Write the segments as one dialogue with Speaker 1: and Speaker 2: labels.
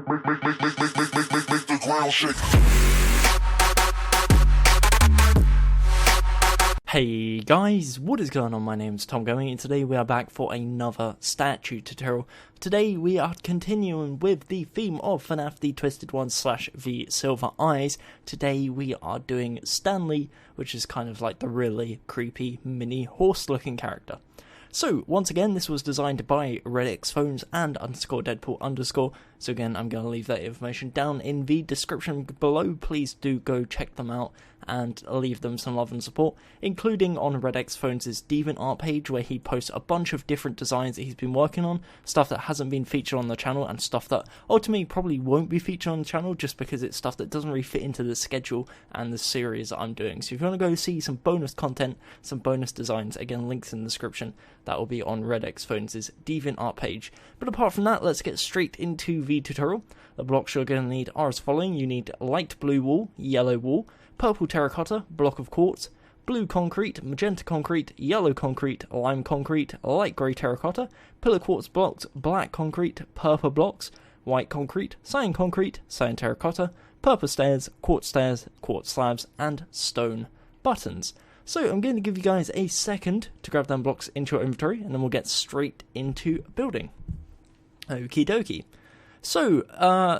Speaker 1: Make the ground shake.
Speaker 2: Hey guys, what is going on? My name's Tom Gummy and today we are back for another statue tutorial. Today we are continuing with the theme of FNAF the Twisted One / the Silver Eyes. Today we are doing Stanley, which is kind of like the really creepy mini horse looking character. So, once again, this was designed by RedXPhones and _Deadpool_. So again, I'm going to leave that information down in the description below. Please do go check them out and leave them some love and support, including on RedXPhones' DeviantArt page, where he posts a bunch of different designs that he's been working on, stuff that hasn't been featured on the channel, and stuff that ultimately probably won't be featured on the channel, just because it's stuff that doesn't really fit into the schedule and the series that I'm doing. So if you want to go see some bonus content, some bonus designs, again, links in the description, that will be on RedXPhones' DeviantArt page. But apart from that, let's get straight into the tutorial. The blocks you're going to need are as following. You need light blue wool, yellow wool, purple terracotta, block of quartz, blue concrete, magenta concrete, yellow concrete, lime concrete, light grey terracotta, pillar quartz blocks, black concrete, purple blocks, white concrete, cyan terracotta, purple stairs, quartz slabs, and stone buttons. So I'm going to give you guys a second to grab them blocks into your inventory, and then we'll get straight into building. Okie dokie. So,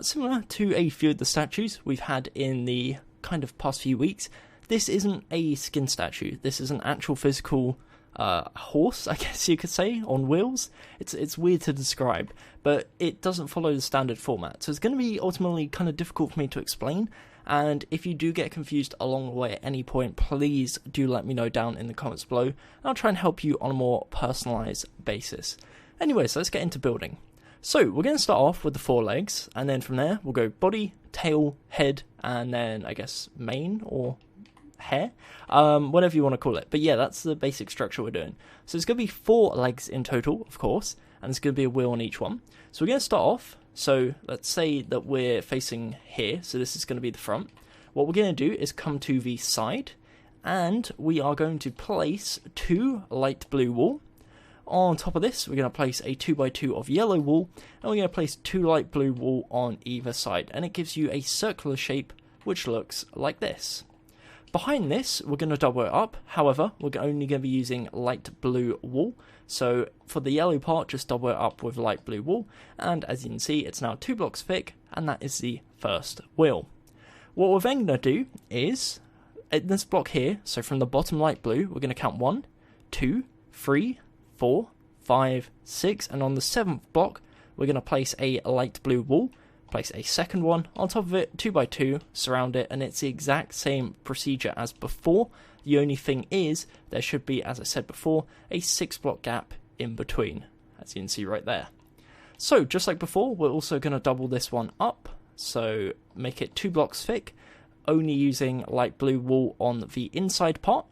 Speaker 2: similar to a few of the statues we've had in the kind of past few weeks, this isn't a skin statue. This is an actual physical horse, I guess you could say, on wheels. It's weird to describe, but it doesn't follow the standard format. So it's going to be ultimately kind of difficult for me to explain. And if you do get confused along the way at any point, please do let me know down in the comments below, and I'll try and help you on a more personalised basis. Anyway, so let's get into building. So we're going to start off with the 4 legs, and then from there we'll go body, tail, head, and then I guess mane or hair, whatever you want to call it. But yeah, that's the basic structure we're doing. So it's going to be 4 legs in total, of course, and there's going to be a wheel on each one. So we're going to start off. So let's say that we're facing here, so this is going to be the front. What we're going to do is come to the side, and we are going to place 2 light blue wool. On top of this, we're going to place a 2x2 of yellow wool, and we're going to place 2 light blue wool on either side, and it gives you a circular shape which looks like this. Behind this, we're going to double it up. However, we're only going to be using light blue wool. So for the yellow part, just double it up with light blue wool. And as you can see, it's now 2 blocks thick, and that is the first wheel. What we're then going to do is, in this block here, so from the bottom light blue, we're going to count 1, 2, 3, 4, 5, 6, and on the 7th block, we're going to place a light blue wool. Place a second one on top of it, 2x2, surround it, and it's the exact same procedure as before. The only thing is, there should be, as I said before, a 6 block gap in between, as you can see right there. So, just like before, we're also going to double this one up, so make it 2 blocks thick, only using light blue wool on the inside part.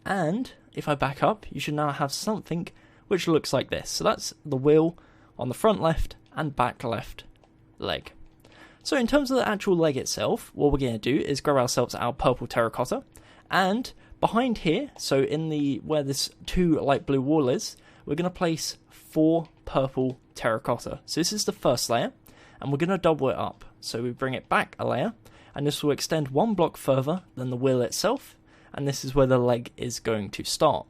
Speaker 2: And, if I back up, you should now have something which looks like this. So that's the wheel on the front left and back left leg. So in terms of the actual leg itself, what we're going to do is grab ourselves our purple terracotta, and behind here, so in the where this 2 light blue wool is, we're going to place 4 purple terracotta. So this is the first layer, and we're going to double it up. So we bring it back a layer, and this will extend 1 block further than the wheel itself, and this is where the leg is going to start.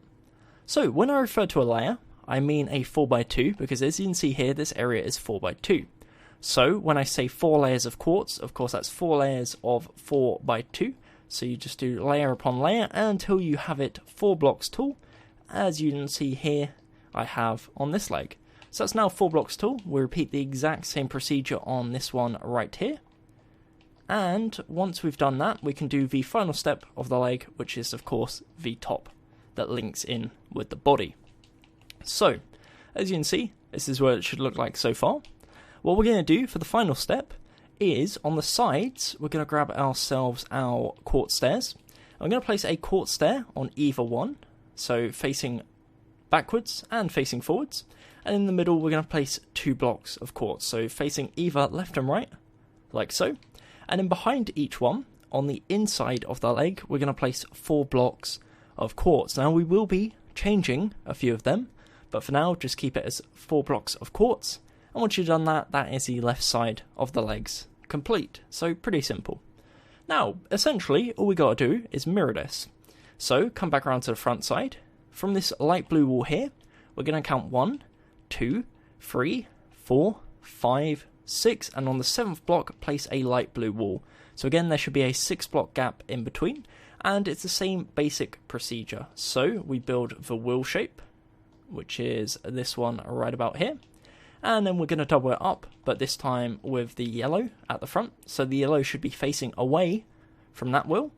Speaker 2: So when I refer to a layer, I mean a 4x2, because as you can see here, this area is 4x2. So when I say 4 layers of quartz, of course that's 4 layers of 4x2. So you just do layer upon layer until you have it 4 blocks tall. As you can see here, I have on this leg. So that's now 4 blocks tall. We repeat the exact same procedure on this one right here. And once we've done that, we can do the final step of the leg, which is of course the top that links in with the body. So, as you can see, this is what it should look like so far. What we're going to do for the final step is, on the sides, we're going to grab ourselves our quartz stairs. I'm going to place a quartz stair on either one, so facing backwards and facing forwards. And in the middle, we're going to place 2 blocks of quartz, so facing either left and right, like so. And then behind each one, on the inside of the leg, we're going to place 4 blocks of quartz. Now, we will be changing a few of them, but for now, just keep it as 4 blocks of quartz. And once you've done that, that is the left side of the legs complete. So pretty simple. Now, essentially, all we got to do is mirror this. So come back around to the front side. From this light blue wall here, we're going to count 1, 2, 3, 4, 5, 6, and on the 7th block, place a light blue wall. So again, there should be a 6-block gap in between, and it's the same basic procedure. So we build the wheel shape, which is this one right about here, and then we're going to double it up, but this time with the yellow at the front. So the yellow should be facing away from that wheel,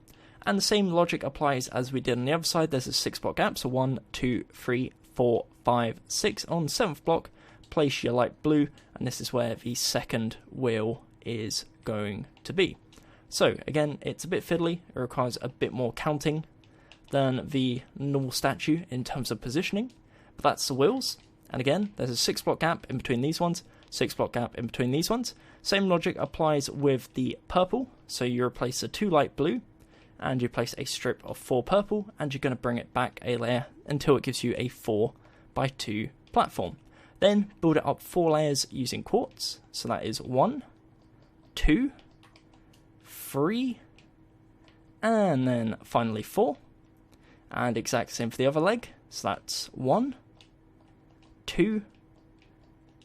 Speaker 2: and the same logic applies as we did on the other side. There's a 6-block gap, so 1, 2, 3, 4, 5, 6. On the 7th block, place your light blue, and this is where the second wheel is going to be. So again, it's a bit fiddly, it requires a bit more counting than the normal statue in terms of positioning, but that's the wheels. And again, there's a 6-block gap in between these ones, 6-block gap in between these ones. Same logic applies with the purple, so you replace the 2 light blue, and you place a strip of 4 purple, and you're going to bring it back a layer until it gives you a 4x2 platform. Then build it up 4 layers using quartz, so that is 1, 2, 3, and then finally 4, and exact same for the other leg, so that's 1, 2,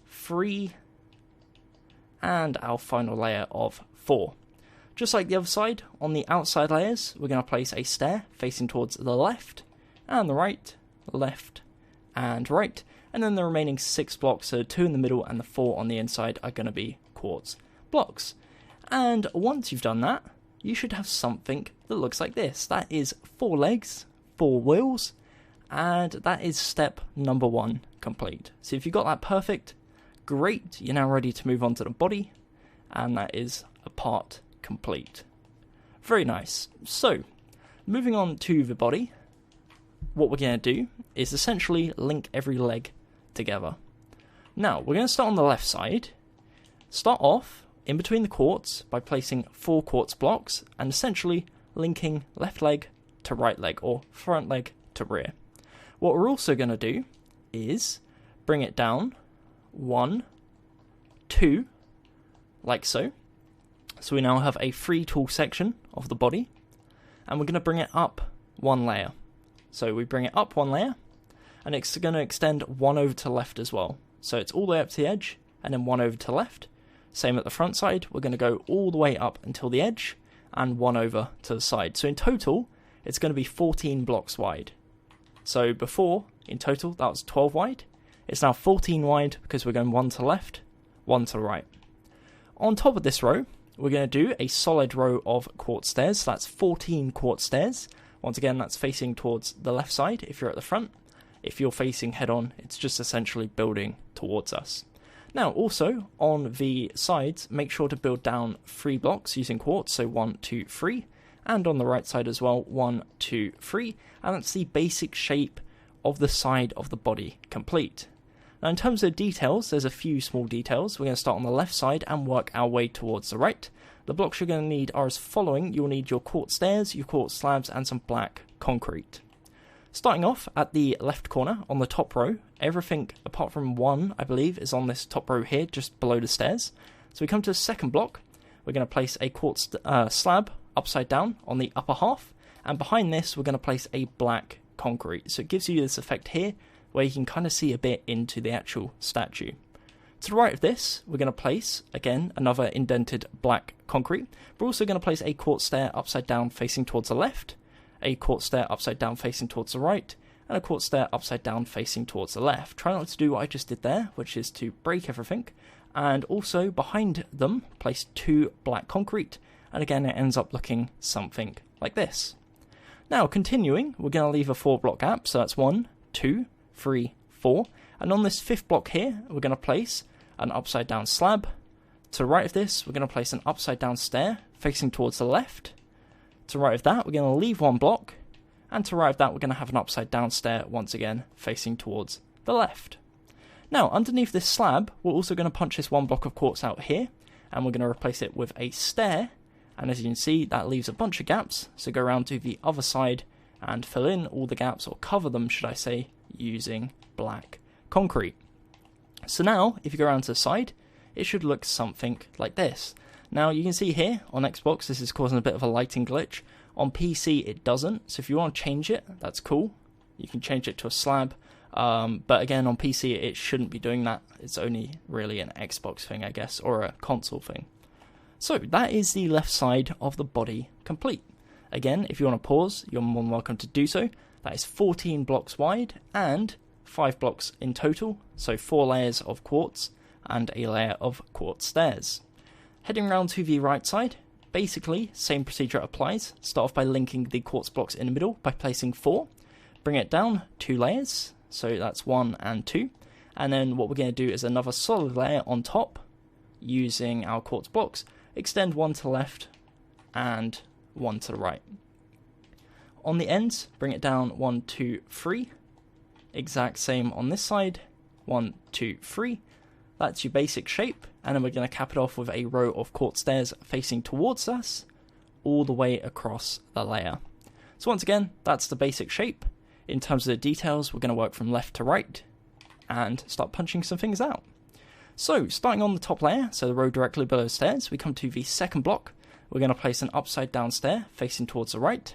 Speaker 2: 3, and our final layer of 4. Just like the other side, on the outside layers, we're going to place a stair facing towards the left, and the right, left, and right, and then the remaining 6 blocks, so 2 in the middle and the 4 on the inside, are going to be quartz blocks. And once you've done that, you should have something that looks like this. That is 4 legs, 4 wheels, and that is step number 1 complete. So if you got that perfect, great, you're now ready to move on to the body, and that is a part complete. Very nice. So, moving on to the body, what we're going to do is essentially link every leg together. Now, we're going to start on the left side, start off in between the quartz by placing 4 quartz blocks and essentially linking left leg to right leg or front leg to rear. What we're also going to do is bring it down 1, 2, like so. So we now have a 3 tool section of the body, and we're going to bring it up 1 layer. So we bring it up 1 layer, and it's going to extend 1 over to the left as well. So it's all the way up to the edge, and then 1 over to the left. Same at the front side, we're going to go all the way up until the edge, and 1 over to the side. So in total, it's going to be 14 blocks wide. So before, in total, that was 12 wide. It's now 14 wide because we're going 1 to the left, 1 to the right. On top of this row, we're going to do a solid row of quartz stairs. So that's 14 quartz stairs. Once again, that's facing towards the left side if you're at the front. If you're facing head on, it's just essentially building towards us. Now, also, on the sides, make sure to build down 3 blocks using quartz, so 1, 2, 3, and on the right side as well, 1, 2, 3, and that's the basic shape of the side of the body complete. Now, in terms of details, there's a few small details. We're going to start on the left side and work our way towards the right. The blocks you're going to need are as following. You'll need your quartz stairs, your quartz slabs, and some black concrete. Starting off at the left corner on the top row, everything apart from 1, I believe, is on this top row here, just below the stairs. So we come to the second block, we're going to place a quartz slab upside down on the upper half, and behind this we're going to place a black concrete. So it gives you this effect here, where you can kind of see a bit into the actual statue. To the right of this, we're going to place, again, another indented black concrete. We're also going to place a quartz stair upside down facing towards the left, a quartz stair upside down facing towards the right, and a quartz stair upside down facing towards the left. Try not to do what I just did there, which is to break everything. And also, behind them, place 2 black concrete, and again it ends up looking something like this. Now, continuing, we're going to leave a 4-block gap, so that's 1, 2, 3, 4, and on this 5th block here, we're going to place an upside down slab. To the right of this, we're going to place an upside down stair facing towards the left. To the right of that, we're going to leave 1 block, and to the right of that, we're going to have an upside down stair once again facing towards the left. Now, underneath this slab, we're also going to punch this 1 block of quartz out here, and we're going to replace it with a stair, and as you can see, that leaves a bunch of gaps, so go around to the other side and fill in all the gaps, or cover them, should I say, using black concrete. So now, if you go around to the side, it should look something like this. Now, you can see here on Xbox, this is causing a bit of a lighting glitch. On PC, it doesn't. So if you want to change it, that's cool. You can change it to a slab. But again, on PC, it shouldn't be doing that. It's only really an Xbox thing, I guess, or a console thing. So that is the left side of the body complete. Again, if you want to pause, you're more than welcome to do so. That is 14 blocks wide and 5 blocks in total. So 4 layers of quartz and a layer of quartz stairs. Heading around to the right side, basically, same procedure applies. Start off by linking the quartz blocks in the middle by placing 4. Bring it down 2 layers, so that's 1 and 2. And then what we're going to do is another solid layer on top using our quartz blocks. Extend 1 to the left and 1 to the right. On the ends, bring it down 1, 2, 3. Exact same on this side. 1, 2, 3. That's your basic shape. And then we're going to cap it off with a row of quartz stairs facing towards us all the way across the layer. So once again, that's the basic shape. In terms of the details, we're going to work from left to right and start punching some things out. So, starting on the top layer, so the row directly below the stairs, we come to the second block. We're going to place an upside down stair facing towards the right.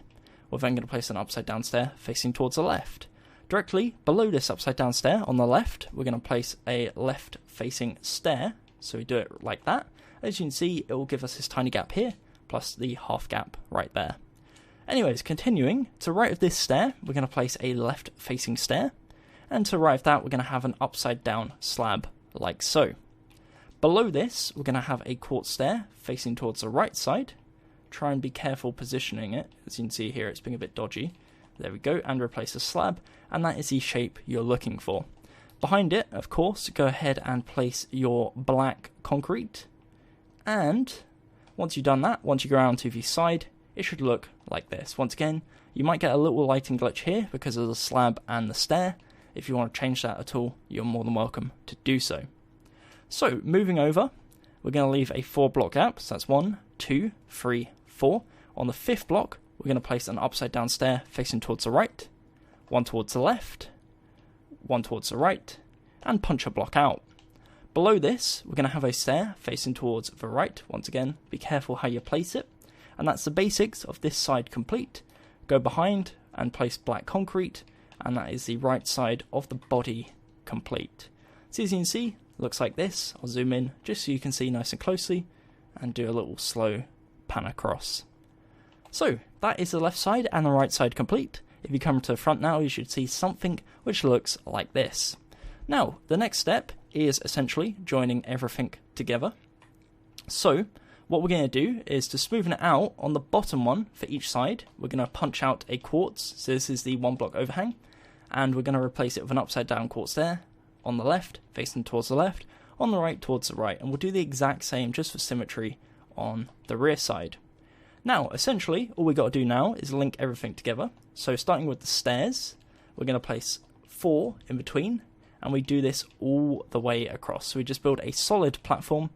Speaker 2: We're then going to place an upside down stair facing towards the left. Directly below this upside down stair on the left, we're going to place a left facing stair. So we do it like that. As you can see, it will give us this tiny gap here, plus the half gap right there. Anyways, continuing, to the right of this stair, we're going to place a left facing stair. And to the right of that, we're going to have an upside down slab, like so. Below this, we're going to have a quartz stair facing towards the right side. Try and be careful positioning it. As you can see here, it's being a bit dodgy. There we go, and replace a slab, and that is the shape you're looking for. Behind it, of course, go ahead and place your black concrete. And once you've done that, once you go around to the side, it should look like this. Once again, you might get a little lighting glitch here because of the slab and the stair. If you want to change that at all, you're more than welcome to do so. So, moving over, we're going to leave a 4 block gap. So that's 1, 2, 3, 4. On the 5th block, we're going to place an upside down stair facing towards the right, 1 towards the left, 1 towards the right, and punch a block out. Below this, we're going to have a stair facing towards the right. Once again, be careful how you place it. And that's the basics of this side complete. Go behind and place black concrete, and that is the right side of the body complete. So as you can see, looks like this. I'll zoom in just so you can see nice and closely and do a little slow pan across. So that is the left side and the right side complete. If you come to the front now, you should see something which looks like this. Now, the next step is essentially joining everything together. So what we're going to do is to smoothen it out on the bottom one for each side, we're going to punch out a quartz. So this is the 1 block overhang. And we're going to replace it with an upside down quartz there on the left, facing towards the left, on the right towards the right. And we'll do the exact same just for symmetry on the rear side. Now, essentially, all we got to do now is link everything together. So starting with the stairs, we're going to place 4 in between, and we do this all the way across. So we just build a solid platform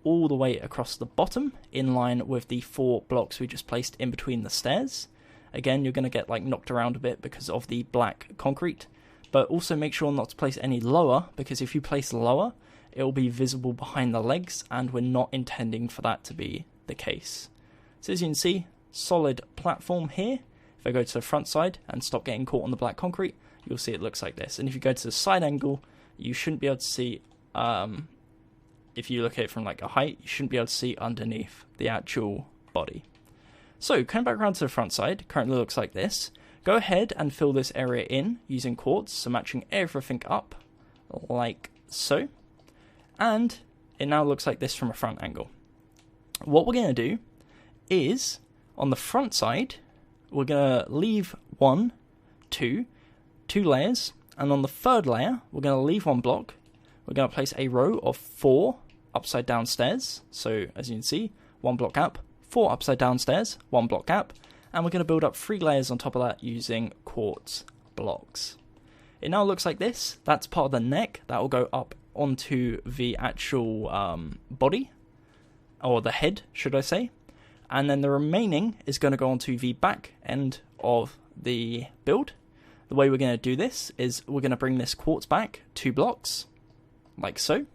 Speaker 2: all the way across the bottom, in line with the 4 blocks we just placed in between the stairs. Again, you're going to get knocked around a bit because of the black concrete, but also make sure not to place any lower, because if you place lower, it will be visible behind the legs, and we're not intending for that to be the case. So as you can see, solid platform here. If I go to the front side and stop getting caught on the black concrete, you'll see it looks like this. And if you go to the side angle, you shouldn't be able to see, if you look at it from a height, you shouldn't be able to see underneath the actual body. So, coming back around to the front side, currently looks like this. Go ahead and fill this area in using quartz, so matching everything up like so. And it now looks like this from a front angle. What we're going to do is, on the front side, we're going to leave 1, 2 layers, and on the 3rd layer, we're going to leave 1 block. We're going to place a row of 4 upside down stairs. So, as you can see, 1 block gap, 4 upside down stairs, 1 block gap, and we're going to build up 3 layers on top of that using quartz blocks. It now looks like this. That's part of the neck. That will go up onto the actual body, or the head, should I say. And then the remaining is going to go onto the back end of the build. The way we're going to do this is we're going to bring this quartz back 2 blocks. like so.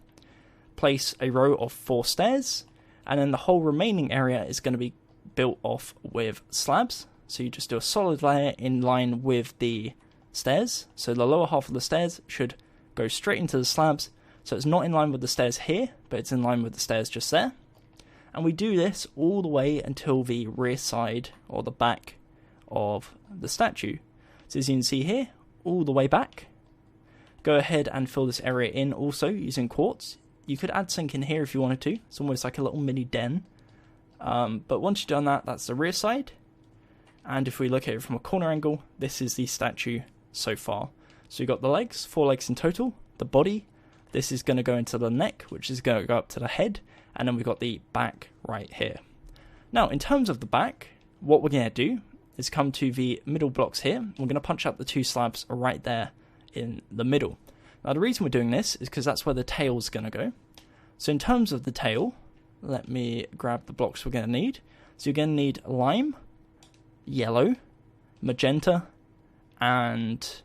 Speaker 2: Place a row of 4 stairs, and then the whole remaining area is going to be built off with slabs. So you just do a solid layer in line with the stairs. So the lower half of the stairs should go straight into the slabs. So it's not in line with the stairs here, but it's in line with the stairs just there. And we do this all the way until the rear side or the back of the statue. So as you can see here, all the way back. Go ahead and fill this area in also using quartz. You could add something in here if you wanted to. It's almost like a little mini den. But once you've done that, that's the rear side. And if we look at it from a corner angle, this is the statue so far. So you've got the legs, 4 legs in total, the body. This is going to go into the neck, which is going to go up to the head. And then we've got the back right here. Now, in terms of the back, what we're going to do is come to the middle blocks here. We're going to punch out the 2 slabs right there in the middle. Now the reason we're doing this is because that's where the tail's going to go. So in terms of the tail, let me grab the blocks we're going to need. So you're going to need lime, yellow, magenta, and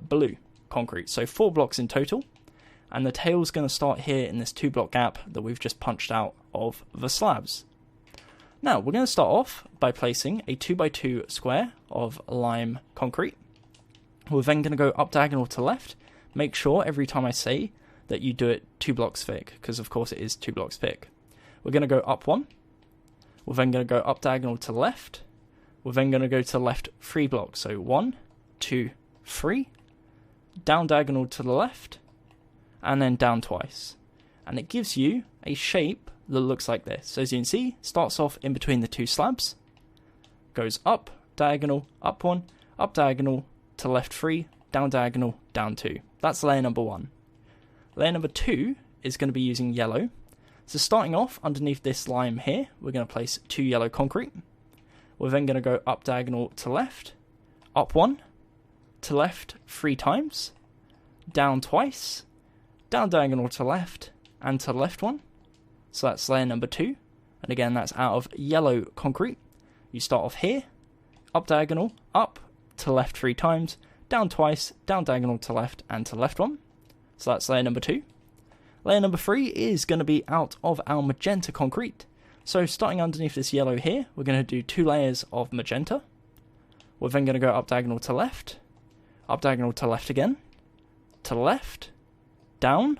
Speaker 2: blue concrete. So 4 blocks in total. And the tail's going to start here in this 2 block gap that we've just punched out of the slabs. Now we're going to start off by placing a 2x2 square of lime concrete. We're then going to go up diagonal to left. Make sure every time I say that you do it 2 blocks thick, because of course it is 2 blocks thick. We're going to go up 1. We're then going to go up diagonal to left. We're then going to go to the left 3 blocks. So 1, 2, 3. Down diagonal to the left. And then down twice. And it gives you a shape that looks like this. So as you can see, starts off in between the 2 slabs. Goes up, diagonal, up 1, up diagonal, to left 3, down diagonal, down 2. That's layer number 1. Layer number 2 is going to be using yellow. So starting off underneath this lime here, we're going to place 2 yellow concrete. We're then going to go up diagonal to left, up 1, to left 3 times, down twice, down diagonal to left, and to left 1. So that's layer number 2. And again, that's out of yellow concrete. You start off here, up diagonal, up, to left 3 times, down twice, down diagonal to left, and to left 1. So that's layer number 2. Layer number 3 is going to be out of our magenta concrete. So starting underneath this yellow here, we're going to do 2 layers of magenta. We're then going to go up diagonal to left again, to left, down,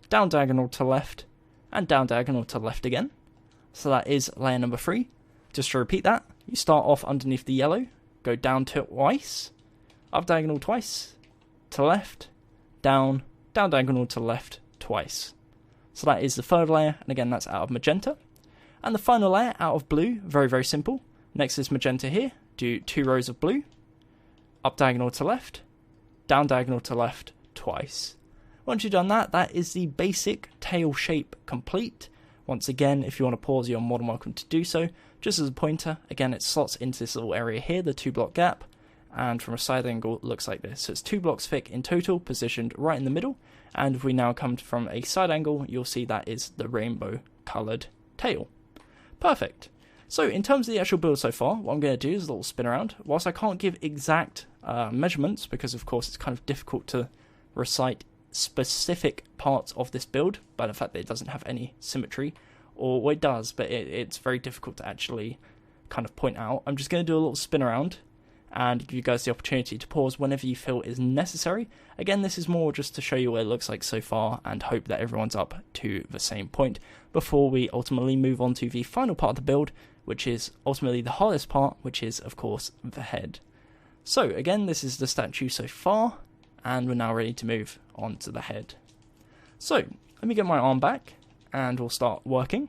Speaker 2: down diagonal to left, and down diagonal to left again. So that is layer number 3. Just to repeat that, you start off underneath the yellow, go down twice, up diagonal twice, to left, down, down diagonal to left twice. So that is the 3rd layer, and again that's out of magenta. And the final layer out of blue, very, very simple. Next is magenta here, do 2 rows of blue, up diagonal to left, down diagonal to left twice. Once you've done that, that is the basic tail shape complete. Once again, if you want to pause, you're more than welcome to do so. Just as a pointer, again, it slots into this little area here, the 2 block gap, and from a side angle, it looks like this. So it's 2 blocks thick in total, positioned right in the middle, and if we now come from a side angle, you'll see that is the rainbow coloured tail. Perfect. So in terms of the actual build so far, what I'm going to do is a little spin around. Whilst I can't give exact measurements, because of course it's kind of difficult to recite specific parts of this build by the fact that it doesn't have any symmetry, or well, it does, but it's very difficult to actually kind of point out. I'm just going to do a little spin around and give you guys the opportunity to pause whenever you feel is necessary. Again, this is more just to show you what it looks like so far and hope that everyone's up to the same point before we ultimately move on to the final part of the build, which is ultimately the hardest part, which is of course the head. So again, this is the statue so far, and we're now ready to move on to the head. So let me get my arm back and we'll start working.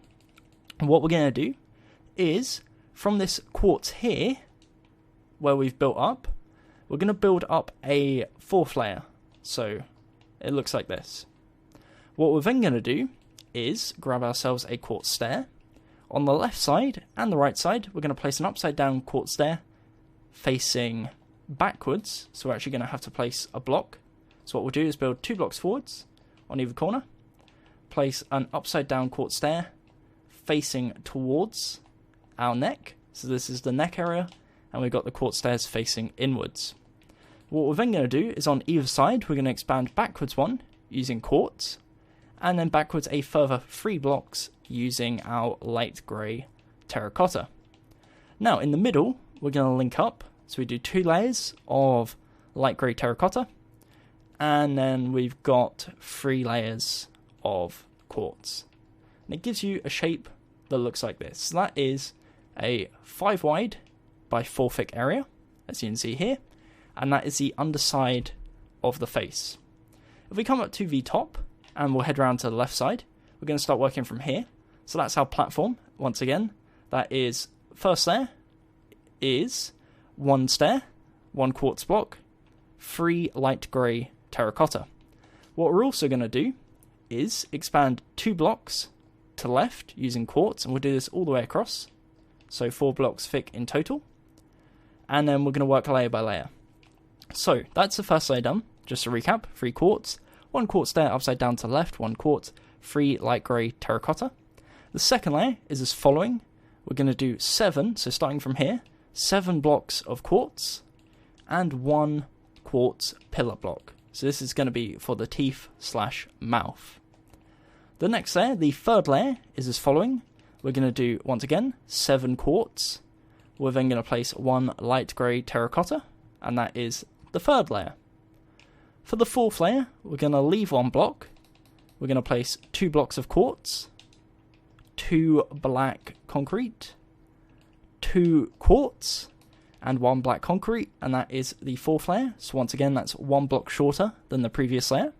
Speaker 2: And what we're going to do is from this quartz here where we've built up, we're going to build up a 4th layer. So it looks like this. What we're then going to do is grab ourselves a quartz stair. On the left side and the right side, we're going to place an upside down quartz stair facing backwards. So we're actually going to have to place a block. So what we'll do is build 2 blocks forwards on either corner. Place an upside down quartz stair facing towards our neck. So this is the neck area. And we've got the quartz stairs facing inwards. What we're then going to do is on either side, we're going to expand backwards 1 using quartz, and then backwards a further 3 blocks using our light grey terracotta. Now in the middle, we're going to link up, so we do 2 layers of light grey terracotta, and then we've got 3 layers of quartz. And it gives you a shape that looks like this. So that is a 5 wide by 4 thick area, as you can see here, and that is the underside of the face. If we come up to the top, and we'll head around to the left side, we're going to start working from here. So that's our platform, once again. That is, first layer is 1 stair, 1 quartz block, 3 light grey terracotta. What we're also going to do is expand 2 blocks to the left using quartz, and we'll do this all the way across. So 4 blocks thick in total. And then we're going to work layer by layer. So that's the first layer done. Just to recap, 3 quartz, 1 quartz stair upside down to the left, 1 quartz, 3 light grey terracotta. The second layer is as following. We're going to do 7, so starting from here, 7 blocks of quartz and 1 quartz pillar block. So this is going to be for the teeth/mouth. The next layer, the third layer, is as following. We're going to do, once again, 7 quartz. We're then going to place 1 light grey terracotta, and that is the third layer. For the fourth layer, we're going to leave 1 block. We're going to place 2 blocks of quartz, 2 black concrete, 2 quartz, and 1 black concrete, and that is the fourth layer. So once again, that's 1 block shorter than the previous layer.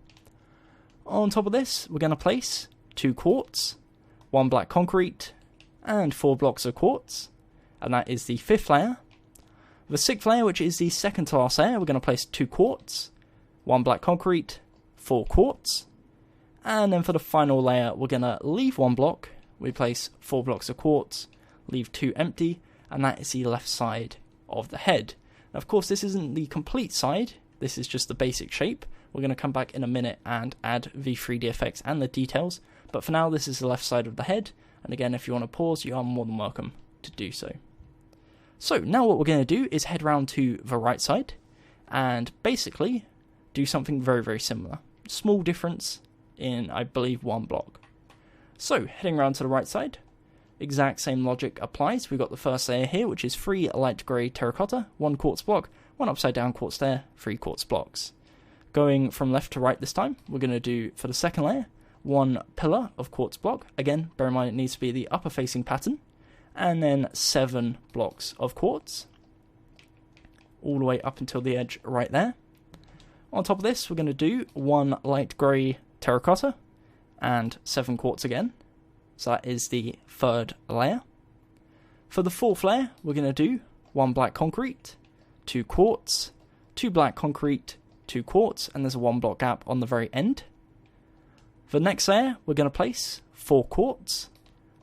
Speaker 2: On top of this, we're going to place 2 quartz, 1 black concrete, and 4 blocks of quartz, and that is the fifth layer. The sixth layer, which is the second to last layer, we're going to place 2 quartz, 1 black concrete, 4 quartz, and then for the final layer, we're going to leave 1 block. We place 4 blocks of quartz, leave 2 empty, and that is the left side of the head. Now, of course, this isn't the complete side. This is just the basic shape. We're going to come back in a minute and add the 3D effects and the details. But for now, this is the left side of the head. And again, if you want to pause, you are more than welcome to do so. So now what we're going to do is head round to the right side and basically do something very, very similar. Small difference in, I believe, 1 block. So heading round to the right side, exact same logic applies. We've got the first layer here, which is 3 light grey terracotta, 1 quartz block, 1 upside down quartz stair, 3 quartz blocks. Going from left to right this time, we're going to do, for the second layer, 1 pillar of quartz block. Again, bear in mind it needs to be the upper facing pattern. And then 7 blocks of quartz, all the way up until the edge right there. On top of this, we're going to do 1 light grey terracotta and 7 quartz again. So that is the third layer. For the fourth layer, we're going to do 1 black concrete, 2 quartz, 2 black concrete, 2 quartz, and there's a 1 block gap on the very end. For the next layer, we're going to place 4 quartz,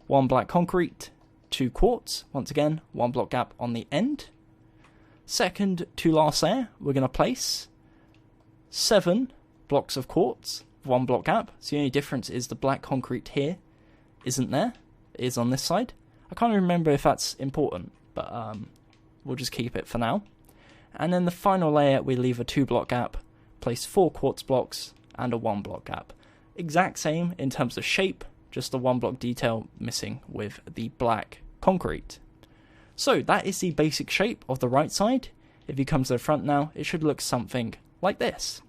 Speaker 2: 1 black concrete, 2 quartz, once again, 1 block gap on the end. Second to last layer, we're going to place 7 blocks of quartz, 1 block gap. So the only difference is the black concrete here isn't there, it is on this side. I can't remember if that's important, but we'll just keep it for now. And then the final layer, we leave a 2 block gap, place 4 quartz blocks, and a 1 block gap. Exact same in terms of shape, just the 1 block detail missing with the black concrete. So that is the basic shape of the right side. If you come to the front now, it should look something like this.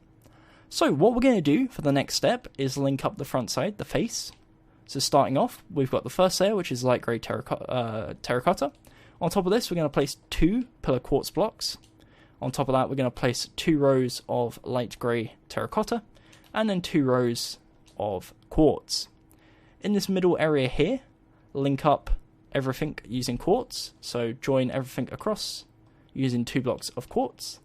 Speaker 2: So what we're going to do for the next step is link up the front side, the face. So starting off, we've got the first layer, which is light grey terracotta. On top of this, we're going to place 2 pillar quartz blocks. On top of that, we're going to place 2 rows of light grey terracotta, and then 2 rows of quartz. In this middle area here, link up everything using quartz, so join everything across using 2 blocks of quartz.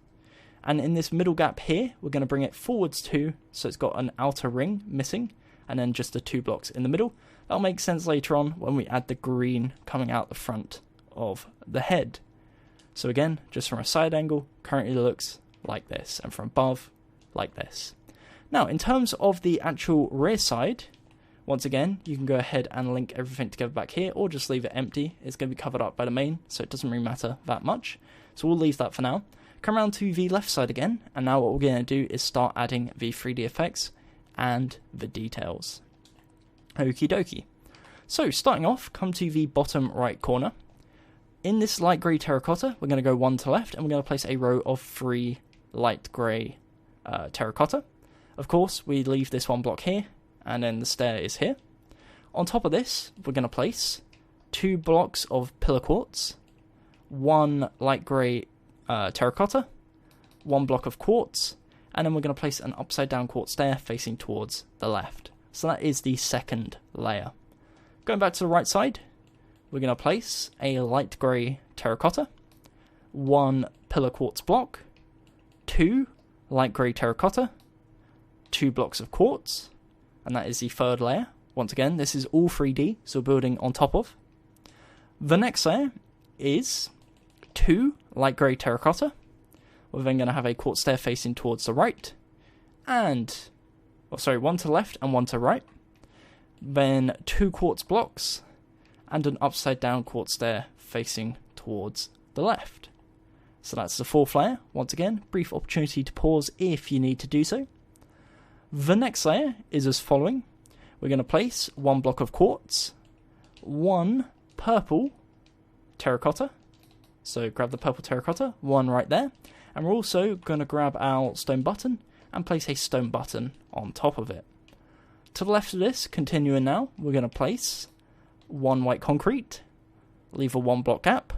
Speaker 2: And in this middle gap here, we're going to bring it forwards 2, so it's got an outer ring missing, and then just the 2 blocks in the middle. That'll make sense later on when we add the green coming out the front of the head. So again, just from a side angle, currently looks like this, and from above, like this. Now, in terms of the actual rear side, once again, you can go ahead and link everything together back here, or just leave it empty. It's going to be covered up by the main, so it doesn't really matter that much. So we'll leave that for now. Come around to the left side again, and now what we're going to do is start adding the 3D effects and the details. Okie dokie. So starting off, come to the bottom right corner. In this light grey terracotta, we're going to go one to left, and we're going to place a row of 3 light grey terracotta. Of course, we leave this one block here, and then the stair is here. On top of this, we're going to place 2 blocks of pillar quartz, 1 light grey terracotta, 1 block of quartz, and then we're going to place an upside down quartz stair facing towards the left. So that is the second layer. Going back to the right side, we're going to place a light grey terracotta, 1 pillar quartz block, 2 light grey terracotta, 2 blocks of quartz, and that is the third layer. Once again, this is all 3D, so building on top of. The next layer is 2 light grey terracotta. We're then going to have a quartz stair facing towards the right, and, 1 to the left and 1 to the right. Then 2 quartz blocks, and an upside down quartz stair facing towards the left. So that's the fourth layer. Once again, brief opportunity to pause if you need to do so. The next layer is as following. We're going to place 1 block of quartz, 1 purple terracotta. So grab the purple terracotta, 1 right there. And we're also going to grab our stone button and place a stone button on top of it. To the left of this, continuing now, we're going to place 1 white concrete, leave a 1 block gap.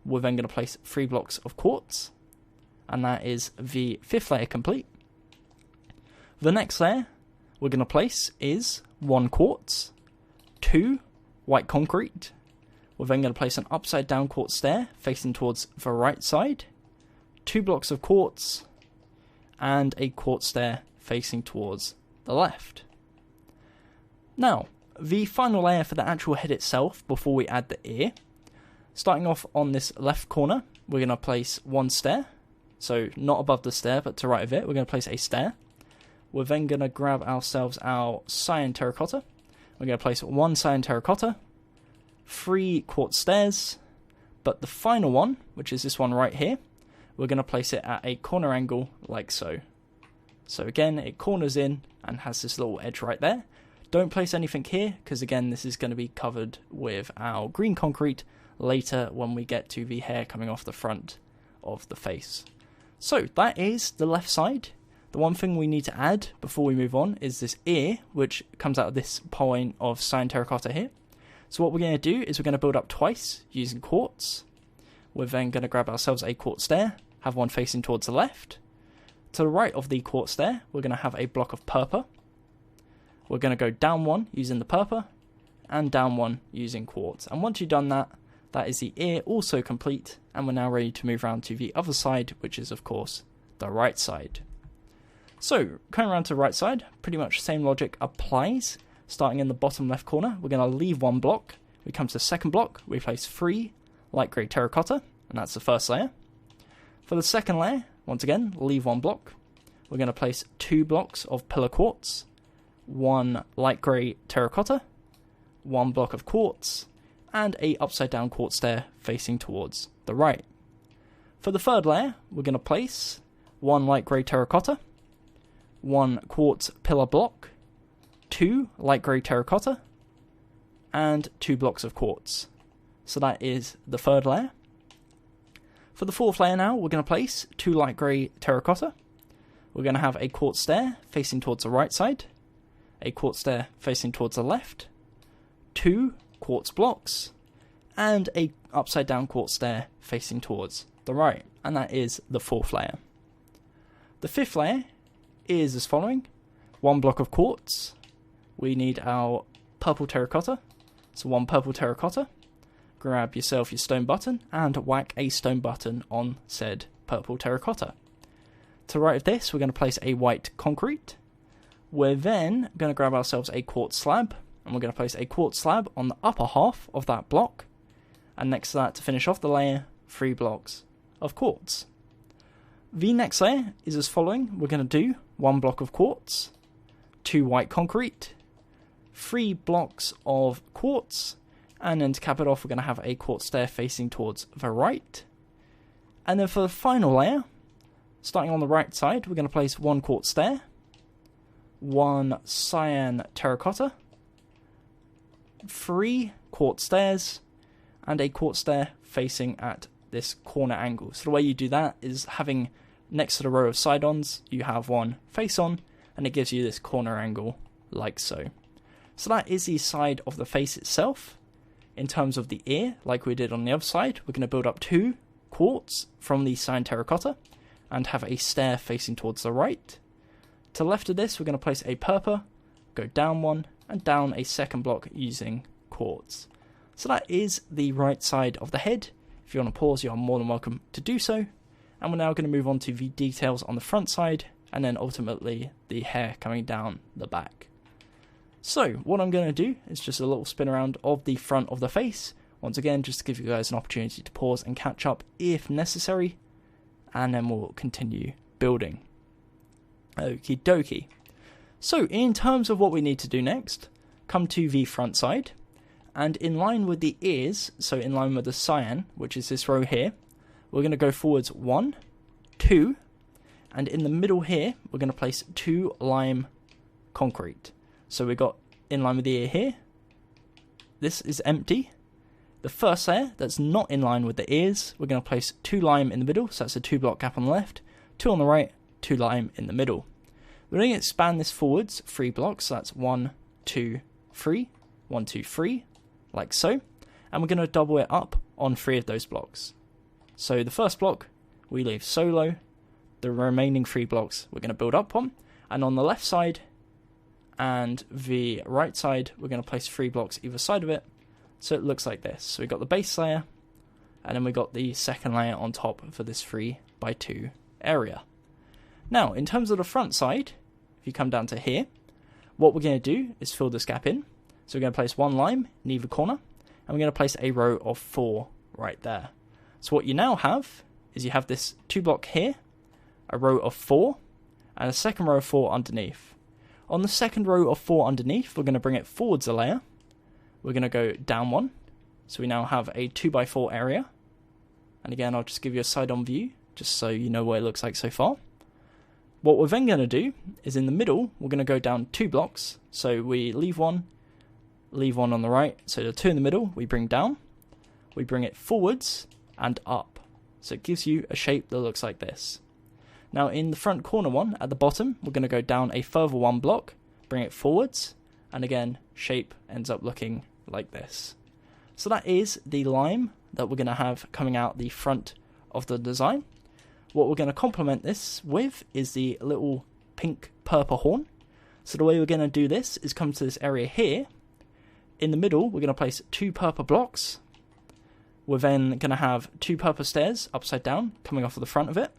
Speaker 2: We're then going to place 3 blocks of quartz, and that is the 5th layer complete. The next layer we're going to place is 1 quartz, 2 white concrete. We're then going to place an upside down quartz stair facing towards the right side, 2 blocks of quartz, and a quartz stair facing towards the left. Now, the final layer for the actual head itself before we add the ear. Starting off on this left corner, we're going to place 1 stair. So not above the stair, but to the right of it, we're going to place a stair. We're then going to grab ourselves our cyan terracotta. We're going to place 1 cyan terracotta, 3 quartz stairs, but the final one, which is this one right here, we're going to place it at a corner angle like so. So again, it corners in and has this little edge right there. Don't place anything here, because again, this is going to be covered with our green concrete later when we get to the hair coming off the front of the face. So that is the left side. The one thing we need to add before we move on is this ear, which comes out of this point of cyan terracotta here. So what we're going to do is we're going to build up twice using quartz. We're then going to grab ourselves a quartz stair, have one facing towards the left. To the right of the quartz stair, we're going to have a block of purple. We're going to go down 1 using the purple, and down 1 using quartz. And once you've done that, that is the ear also complete, and we're now ready to move around to the other side, which is of course the right side. So, coming around to the right side, pretty much the same logic applies. Starting in the bottom left corner, we're going to leave 1 block. We come to the second block, we place 3 light grey terracotta, and that's the first layer. For the second layer, once again, leave 1 block. We're going to place 2 blocks of pillar quartz, 1 light grey terracotta, 1 block of quartz, and a upside down quartz stair facing towards the right. For the third layer, we're going to place 1 light grey terracotta, 1 quartz pillar block, 2 light grey terracotta, and 2 blocks of quartz. So that is the third layer. For the fourth layer now, we're going to place 2 light grey terracotta. We're going to have a quartz stair facing towards the right side, a quartz stair facing towards the left, 2 quartz blocks, and a upside down quartz stair facing towards the right, and that is the fourth layer. The fifth layer is as following: 1 block of quartz. We need our purple terracotta, so 1 purple terracotta. Grab yourself your stone button and whack a stone button on said purple terracotta. To the right of this, we're going to place a white concrete. We're then going to grab ourselves a quartz slab, and we're going to place a quartz slab on the upper half of that block. And next to that, to finish off the layer, 3 blocks of quartz. The next layer is as following. We're going to do 1 block of quartz, 2 white concrete, 3 blocks of quartz, and then to cap it off, we're going to have a quartz stair facing towards the right. And then for the final layer, starting on the right side, we're going to place 1 quartz stair, 1 cyan terracotta, 3 quartz stairs, and a quartz stair facing at this corner angle. So the way you do that is having next to the row of side-ons, you have one face on, and it gives you this corner angle like so. So that is the side of the face itself. In terms of the ear, like we did on the other side, we're going to build up 2 quartz from the cyan terracotta and have a stair facing towards the right. To the left of this, we're going to place a purple, go down 1, and down a second block using quartz. So that is the right side of the head. If you want to pause, you are more than welcome to do so. And we're now going to move on to the details on the front side, and then ultimately the hair coming down the back. So what I'm going to do is just a little spin around of the front of the face. Once again, just to give you guys an opportunity to pause and catch up if necessary. And then we'll continue building. Okie dokie. So in terms of what we need to do next, come to the front side. And in line with the ears, so in line with the cyan, which is this row here, we're going to go forwards 1, 2, and in the middle here, we're going to place 2 lime concrete. So we've got in line with the ear here, this is empty. The first layer that's not in line with the ears, we're going to place 2 lime in the middle, so that's a 2 block gap on the left, 2 on the right, 2 lime in the middle. We're going to expand this forwards 3 blocks, so that's 1, 2, 3, 1, 2, 3, like so, and we're going to double it up on 3 of those blocks. So the first block we leave solo, the remaining 3 blocks we're going to build up on, and on the left side and the right side we're going to place 3 blocks either side of it, so it looks like this. So we've got the base layer, and then we've got the second layer on top for this 3x2 area. Now in terms of the front side, if you come down to here, what we're going to do is fill this gap in. So we're going to place 1 lime in either corner, and we're going to place a row of 4 right there. So what you now have is you have this 2 block here, a row of 4, and a second row of 4 underneath. On the second row of 4 underneath, we're going to bring it forwards a layer. We're going to go down 1, so we now have a 2x4 area. And again, I'll just give you a side-on view, just so you know what it looks like so far. What we're then going to do is in the middle, we're going to go down 2 blocks. So we leave 1 on the right, so the 2 in the middle we bring down, we bring it forwards and up, so it gives you a shape that looks like this. Now in the front corner one at the bottom, we're going to go down a further 1 block, bring it forwards, and again shape ends up looking like this. So that is the lime that we're going to have coming out the front of the design. What we're going to complement this with is the little pink purple horn. So the way we're going to do this is come to this area here. In the middle, we're going to place 2 purple blocks. We're then going to have 2 purple stairs upside down coming off of the front of it.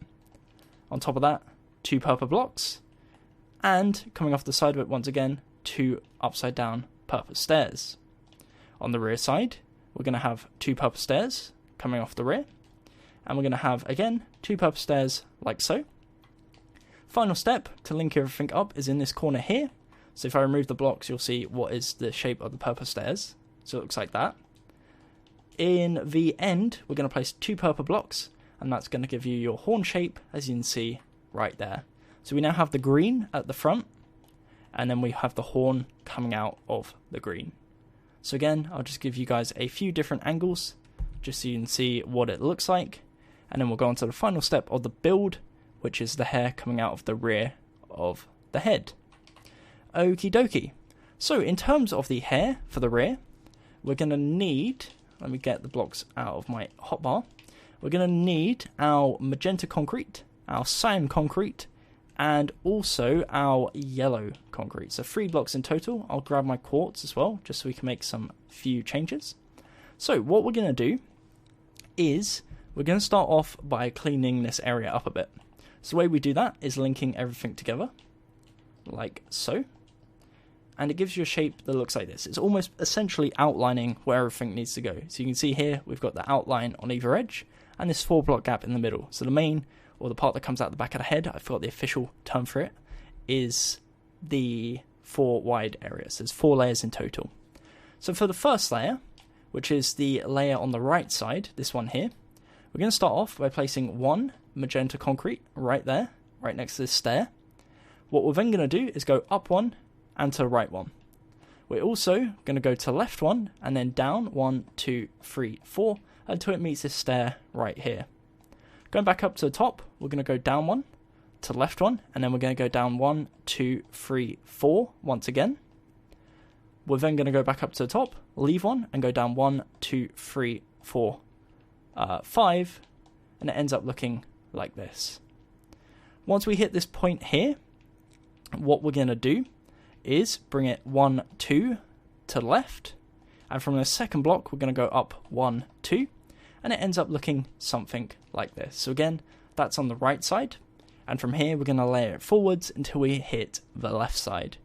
Speaker 2: On top of that, 2 purple blocks. And coming off the side of it once again, 2 upside down purple stairs. On the rear side, we're going to have 2 purple stairs coming off the rear. And we're going to have, again, 2 purple stairs like so. Final step to link everything up is in this corner here. So if I remove the blocks, you'll see what is the shape of the purple stairs. So it looks like that. In the end, we're going to place 2 purple blocks, and that's going to give you your horn shape, as you can see right there. So we now have the green at the front, and then we have the horn coming out of the green. So again, I'll just give you guys a few different angles, just so you can see what it looks like. And then we'll go on to the final step of the build, which is the hair coming out of the rear of the head. Okie dokie. So in terms of the hair for the rear, we're going to need, let me get the blocks out of my hotbar, we're going to need our magenta concrete, our cyan concrete, and also our yellow concrete. So 3 blocks in total. I'll grab my quartz as well, just so we can make some few changes. So what we're going to do is we're going to start off by cleaning this area up a bit. So the way we do that is linking everything together, like so. And it gives you a shape that looks like this. It's almost essentially outlining where everything needs to go. So you can see here, we've got the outline on either edge, and this 4 block gap in the middle. So the main, or the part that comes out the back of the head, I forgot the official term for it, is the 4 wide area. So there's 4 layers in total. So for the first layer, which is the layer on the right side, this one here, we're going to start off by placing 1 magenta concrete right there, right next to this stair, What we're then going to do is go up one and to the right one. We're also going to go to left one and then down 1, 2, 3, 4 until it meets this stair right here. Going back up to the top, we're going to go down one to left one, and then we're going to go down 1, 2, 3, 4 once again. We're then going to go back up to the top, leave one, and go down 1, 2, 3, 4, 5, and it ends up looking like this. Once we hit this point here, what we're going to do is bring it 1, 2 to the left, and from the second block we're going to go up 1, 2, and it ends up looking something like this. So again, that's on the right side, and from here we're going to layer it forwards until we hit the left side.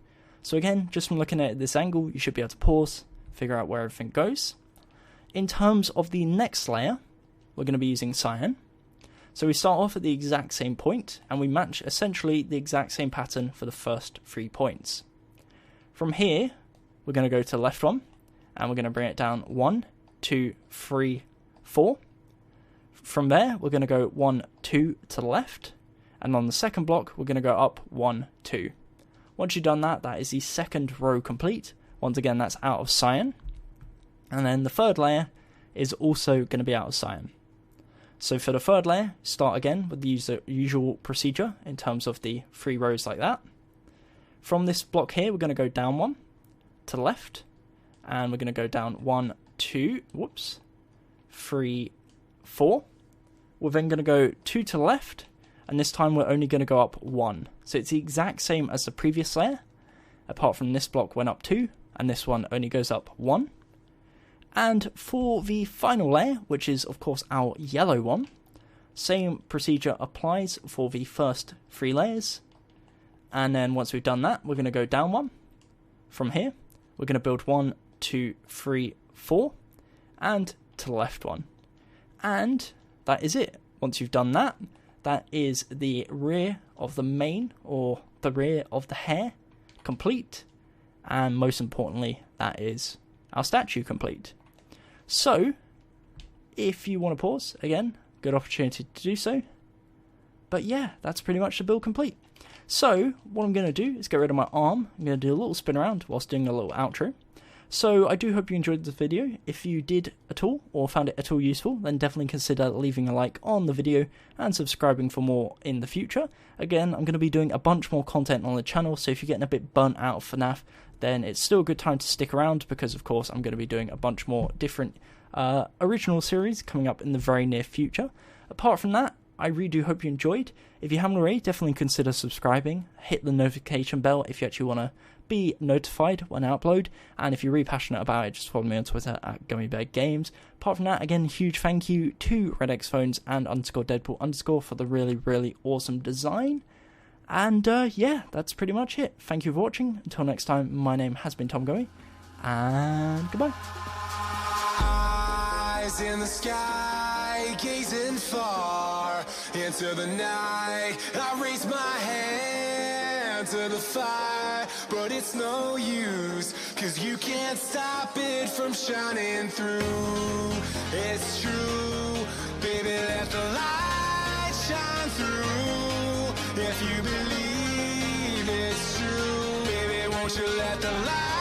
Speaker 2: So again, just from looking at this angle, you should be able to pause, figure out where everything goes. In terms of the next layer, we're going to be using cyan. So we start off at the exact same point, and we match essentially the exact same pattern for the first 3 points. From here, we're going to go to the left one, and we're going to bring it down 1, 2, 3, 4. From there, we're going to go 1, 2 to the left, and on the second block, we're going to go up 1, 2. Once you've done that, that is the second row complete. Once again, that's out of cyan. And then the third layer is also going to be out of cyan. So for the third layer, start again with the usual procedure in terms of the 3 rows like that. From this block here, we're going to go down 1 to the left, and we're going to go down 1, 2, 3, 4. We're then going to go 2 to the left, and this time we're only going to go up 1. So it's the exact same as the previous layer, apart from this block went up 2, and this one only goes up 1. And for the final layer, which is of course our yellow one, same procedure applies for the first 3 layers. And then once we've done that, we're going to go down 1. From here, we're going to build 1, 2, 3, 4, and to the left one. And that is it. Once you've done that, that is the rear of the mane, or the rear of the hair, complete. And most importantly, that is our statue complete. So, if you want to pause, again, good opportunity to do so. But yeah, that's pretty much the build complete. So, what I'm going to do is get rid of my arm. I'm going to do a little spin around whilst doing a little outro. So, I do hope you enjoyed this video. If you did at all, or found it at all useful, then definitely consider leaving a like on the video and subscribing for more in the future. Again, I'm going to be doing a bunch more content on the channel, so if you're getting a bit burnt out of FNAF, then it's still a good time to stick around, because of course I'm going to be doing a bunch more different original series coming up in the very near future. Apart from that, I really do hope you enjoyed. If you haven't already, definitely consider subscribing. Hit the notification bell if you actually want to be notified when I upload. And if you're really passionate about it, just follow me on Twitter at GummyBearGames. Apart from that, again, huge thank you to RedXPhones and _Deadpool_ for the really, really awesome design. And yeah, that's pretty much it. Thank you for watching. Until next time, my name has been Tom Gummy, and goodbye. Eyes in the sky, gazing far into the night. I raise my hand to the fire, but it's no use, 'cause you can't stop it from shining through. It's true, baby, let the light shine through. If you believe it's true, baby, won't you let the light